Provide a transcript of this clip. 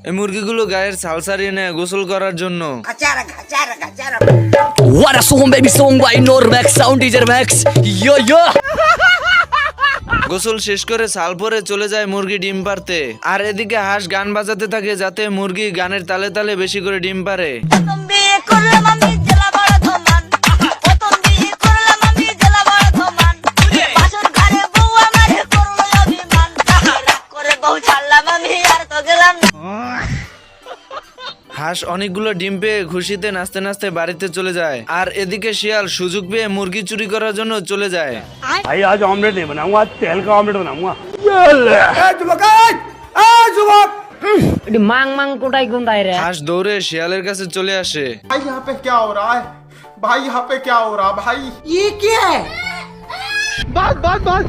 এই মুরগিগুলো গায়ের ছাল ছাড়িয়ে নেয় গোসল করার জন্য। What a song baby song by Normax Sound DJ Max. Yo yo. গোসল শেষ করে ছাল পরে চলে যায় মুরগি ডিম পারতে। আর এদিকে হাঁস গান বাজাতে থাকে যাতে মুরগি গানের তালে তালে বেশি করে ডিম পারে। হাঁস অনেকগুলো ডিম পেয়ে খুশিতে নাচতে নাচতে বাড়িতে চলে যায়। আর এদিকে শিয়াল সুযোগ পেয়ে মুরগি চুরি করার জন্য চলে যায়। भाई आज ऑमलेट नहीं बनाऊंगा, आज तेल का ऑमलेट बनाऊंगा। मांग मांग कुटाई गुंडाई रे। হাঁস দৌড়ে শিয়ালের কাছে চলে আসে। भाई यहाँ पे क्या हो रहा है? भाई यहाँ पे क्या हो रहा है भाई? ये क्या है? बस